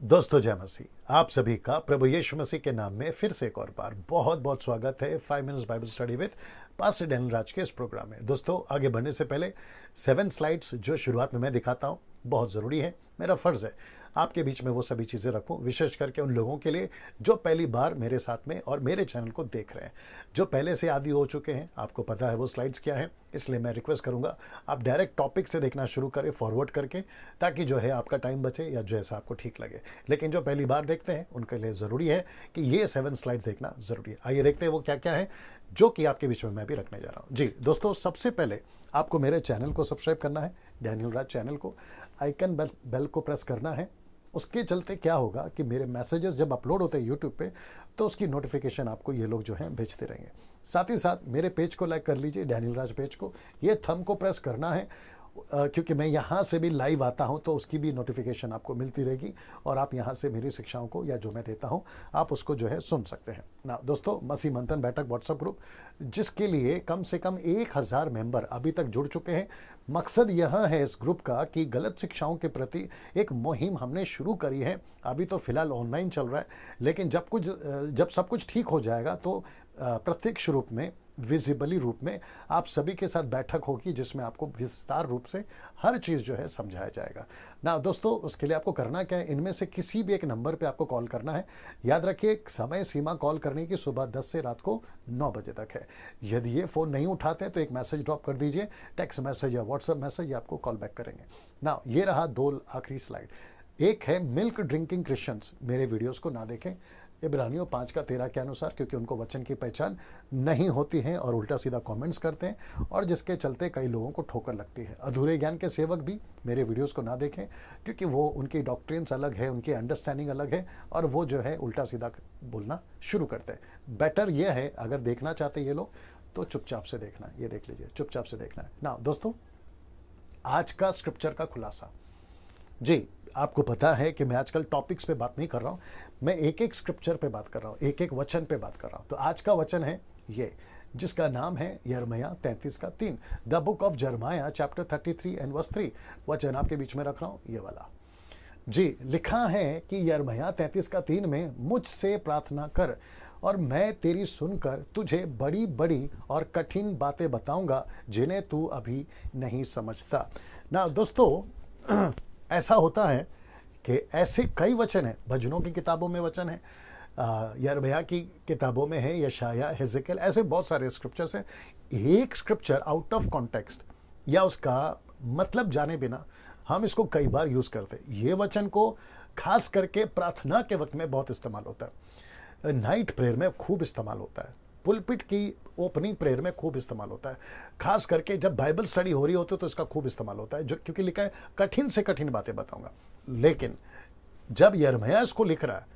दोस्तों जय मसीह, आप सभी का प्रभु यीशु मसीह के नाम में फिर से एक और बार बहुत बहुत स्वागत है 5 minutes Bible study with pastor Daniel Raj के इस प्रोग्राम में। दोस्तों आगे बढ़ने से पहले 7 स्लाइड्स जो शुरुआत में मैं दिखाता हूँ बहुत ज़रूरी है। मेरा फ़र्ज़ है आपके बीच में वो सभी चीज़ें रखूं, विशेष करके उन लोगों के लिए जो पहली बार मेरे साथ में और मेरे चैनल को देख रहे हैं, जो पहले से आदी हो चुके हैं, आपको पता है वो स्लाइड्स क्या है। इसलिए मैं रिक्वेस्ट करूंगा आप डायरेक्ट टॉपिक से देखना शुरू करें फॉरवर्ड करके, ताकि जो है आपका टाइम बचे या जैसा आपको ठीक लगे। लेकिन जो पहली बार देखते हैं उनके लिए ज़रूरी है कि ये 7 स्लाइड्स देखना ज़रूरी है। आइए देखते हैं वो क्या क्या है जो कि आपके बीच में मैं भी रखने जा रहा हूँ। जी दोस्तों, सबसे पहले आपको मेरे चैनल को सब्सक्राइब करना है, डैनियल राज चैनल को। आइकन बेल को प्रेस करना है। उसके चलते क्या होगा कि मेरे मैसेजेस जब अपलोड होते हैं यूट्यूब पे, तो उसकी नोटिफिकेशन आपको ये लोग जो हैं भेजते रहेंगे। साथ ही साथ मेरे पेज को लाइक कर लीजिए, डैनियल राज पेज को। ये थंब को प्रेस करना है क्योंकि मैं यहाँ से भी लाइव आता हूँ, तो उसकी भी नोटिफिकेशन आपको मिलती रहेगी और आप यहाँ से मेरी शिक्षाओं को या जो मैं देता हूँ आप उसको जो है सुन सकते हैं ना। दोस्तों, मसीह मंथन बैठक व्हाट्सएप ग्रुप, जिसके लिए कम से कम 1000 मेंबर अभी तक जुड़ चुके हैं। मकसद यह है इस ग्रुप का कि गलत शिक्षाओं के प्रति एक मुहिम हमने शुरू करी है। अभी तो फिलहाल ऑनलाइन चल रहा है, लेकिन जब सब कुछ ठीक हो जाएगा तो प्रत्यक्ष रूप में, विजिबली रूप में आप सभी के साथ बैठक होगी, जिसमें आपको विस्तार रूप से हर चीज़ जो है समझाया जाएगा ना। दोस्तों, उसके लिए आपको करना क्या है, इनमें से किसी भी एक नंबर पे आपको कॉल करना है। याद रखिए, समय सीमा कॉल करने की सुबह 10 से रात को 9 बजे तक है। यदि ये फ़ोन नहीं उठाते हैं तो एक मैसेज ड्रॉप कर दीजिए, टेक्स्ट मैसेज या व्हाट्सएप मैसेज, या आपको कॉल बैक करेंगे ना। ये रहा 2 आखिरी स्लाइड। एक है मिल्क ड्रिंकिंग क्रिश्चियंस, मेरे वीडियोस को ना देखें इब्रानियों 5:13 के अनुसार, क्योंकि उनको वचन की पहचान नहीं होती है और उल्टा सीधा कमेंट्स करते हैं, और जिसके चलते कई लोगों को ठोकर लगती है। अधूरे ज्ञान के सेवक भी मेरे वीडियोस को ना देखें, क्योंकि वो उनकी डॉक्ट्रिन्स अलग है, उनकी अंडरस्टैंडिंग अलग है, और वो जो है उल्टा सीधा बोलना शुरू करते हैं। बेटर ये है, अगर देखना चाहते ये लोग तो चुपचाप से देखना है। ये देख लीजिए, चुपचाप से देखना है ना। दोस्तों, आज का स्क्रिप्चर का खुलासा। जी, आपको पता है कि मैं आजकल टॉपिक्स पे बात नहीं कर रहा हूँ, मैं एक एक स्क्रिप्चर पे बात कर रहा हूँ, एक एक वचन पे बात कर रहा हूँ। तो आज का वचन है ये, जिसका नाम है यिर्मयाह 33:3, द बुक ऑफ यिर्मयाह चैप्टर 33 एंड वर्स 3। वचन आपके बीच में रख रहा हूँ, ये वाला। जी, लिखा है कि यिर्मयाह 33:3 में, मुझसे प्रार्थना कर और मैं तेरी सुनकर तुझे बड़ी बड़ी और कठिन बातें बताऊंगा जिन्हें तू अभी नहीं समझता ना। दोस्तों, ऐसा होता है कि ऐसे कई वचन हैं, भजनों की किताबों में वचन है, यिर्मयाह की किताबों में है, यशायाह, हिजकिय्याह, ऐसे बहुत सारे स्क्रिप्चर्स हैं। एक स्क्रिप्चर आउट ऑफ कॉन्टेक्स्ट या उसका मतलब जाने बिना हम इसको कई बार यूज़ करते हैं। ये वचन को खास करके प्रार्थना के वक्त में बहुत इस्तेमाल होता है, नाइट प्रेयर में खूब इस्तेमाल होता है, पुलपिट की ओपनिंग प्रेयर में खूब इस्तेमाल होता है, खास करके जब बाइबल स्टडी हो रही होती है तो इसका खूब इस्तेमाल होता है, जो क्योंकि लिखा है कठिन से कठिन बातें बताऊंगा। लेकिन जब यिर्मयाह इसको लिख रहा है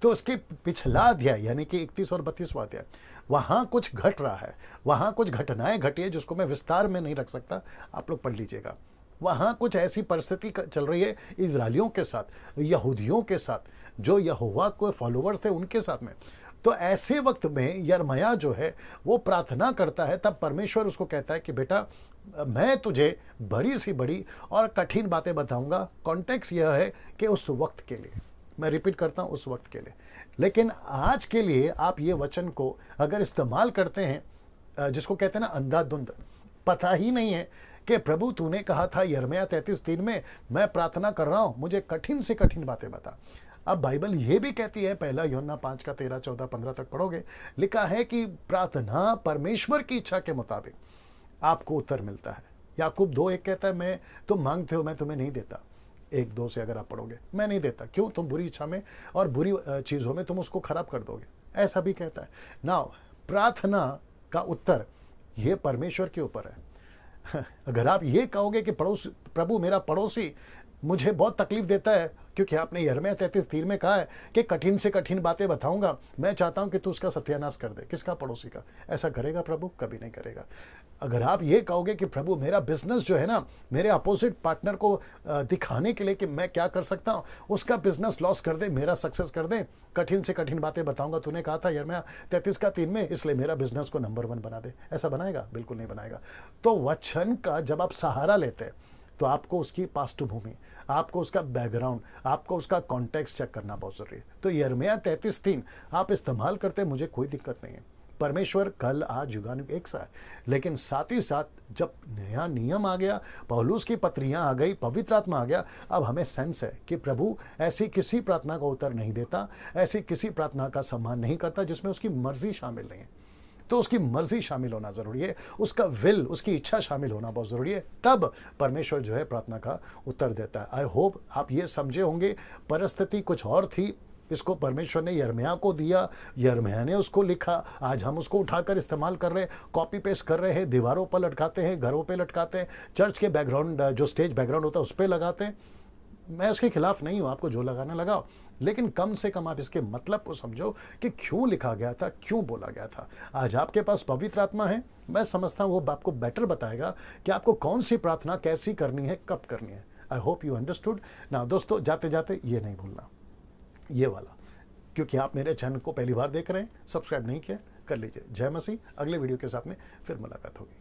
तो उसके पिछला अध्याय यानी कि 31 और 32वां अध्याय, वहाँ कुछ घट रहा है, वहाँ कुछ घटनाएं घटी है जिसको मैं विस्तार में नहीं रख सकता, आप लोग पढ़ लीजिएगा। वहाँ कुछ ऐसी परिस्थिति चल रही है इजरायलियों के साथ, यहूदियों के साथ, जो यहोवा के फॉलोवर्स थे उनके साथ में। तो ऐसे वक्त में यिर्मयाह जो है वो प्रार्थना करता है, तब परमेश्वर उसको कहता है कि बेटा, मैं तुझे बड़ी सी बड़ी और कठिन बातें बताऊंगा। कॉन्टेक्स्ट यह है कि उस वक्त के लिए, मैं रिपीट करता हूं, उस वक्त के लिए। लेकिन आज के लिए आप ये वचन को अगर इस्तेमाल करते हैं, जिसको कहते हैं ना अंधाधुंध, पता ही नहीं है कि प्रभु तूने कहा था यिर्मयाह 33:3 में, मैं प्रार्थना कर रहा हूं, मुझे कठिन से कठिन बातें बता। अब बाइबल ये भी कहती है, पहला यूहन्ना 5:13, 14, 15 तक पढ़ोगे, लिखा है कि प्रार्थना परमेश्वर की इच्छा के मुताबिक आपको उत्तर मिलता है। याकूब 2:1 कहता है, मैं तुम मांगते हो मैं तुम्हें नहीं देता। 1:2 से अगर आप पढ़ोगे, मैं नहीं देता, क्यों? तुम बुरी इच्छा में और बुरी चीज़ों में तुम उसको खराब कर दोगे, ऐसा भी कहता है ना। प्रार्थना का उत्तर ये परमेश्वर के ऊपर है। अगर आप ये कहोगे कि प्रभु मेरा पड़ोसी मुझे बहुत तकलीफ देता है, क्योंकि आपने यिर्मयाह 33:3 में कहा है कि कठिन से कठिन बातें बताऊंगा, मैं चाहता हूं कि तू उसका सत्यानाश कर दे। किसका? पड़ोसी का। ऐसा करेगा प्रभु? कभी नहीं करेगा। अगर आप ये कहोगे कि प्रभु मेरा बिजनेस जो है ना, मेरे अपोजिट पार्टनर को दिखाने के लिए कि मैं क्या कर सकता हूँ, उसका बिजनेस लॉस कर दे, मेरा सक्सेस कर दे, कठिन से कठिन बातें बताऊंगा, तूने कहा था यिर्मयाह 33:3 में, इसलिए मेरा बिजनेस को नंबर 1 बना दे। ऐसा बनाएगा? बिल्कुल नहीं बनाएगा। तो वचन का जब आप सहारा लेते हैं तो आपको उसकी पार्श्वभूमि, आपको उसका बैकग्राउंड, आपको उसका कॉन्टेक्स्ट चेक करना बहुत ज़रूरी है। तो यिर्मयाह 33:3 आप इस्तेमाल करते, मुझे कोई दिक्कत नहीं है। परमेश्वर कल आज युगानुग एक सा है। लेकिन साथ ही साथ जब नया नियम आ गया, पौलुस की पत्रियां आ गई, पवित्र आत्मा आ गया, अब हमें सेंस है कि प्रभु ऐसी किसी प्रार्थना का उत्तर नहीं देता, ऐसी किसी प्रार्थना का सम्मान नहीं करता जिसमें उसकी मर्जी शामिल नहीं है। तो उसकी मर्जी शामिल होना ज़रूरी है, उसका विल, उसकी इच्छा शामिल होना बहुत ज़रूरी है, तब परमेश्वर जो है प्रार्थना का उत्तर देता है। आई होप आप ये समझे होंगे। परिस्थिति कुछ और थी, इसको परमेश्वर ने यिर्मयाह को दिया, यिर्मयाह ने उसको लिखा, आज हम उसको उठाकर इस्तेमाल कर रहे हैं, कॉपी पेस्ट कर रहे हैं, दीवारों पर लटकाते हैं, घरों पे लटकाते हैं, चर्च के बैकग्राउंड, जो स्टेज बैकग्राउंड होता है उस पर लगाते हैं। मैं इसके खिलाफ नहीं हूँ, आपको जो लगाना लगाओ, लेकिन कम से कम आप इसके मतलब को समझो कि क्यों लिखा गया था, क्यों बोला गया था। आज आपके पास पवित्र आत्मा है, मैं समझता हूँ वो आपको बेटर बताएगा कि आपको कौन सी प्रार्थना कैसी करनी है, कब करनी है। I hope you understood. ना दोस्तों, जाते जाते ये नहीं भूलना, ये वाला, क्योंकि आप मेरे चैनल को पहली बार देख रहे हैं, सब्सक्राइब नहीं किया, कर लीजिए। जय मसीह। अगले वीडियो के साथ में फिर मुलाकात होगी।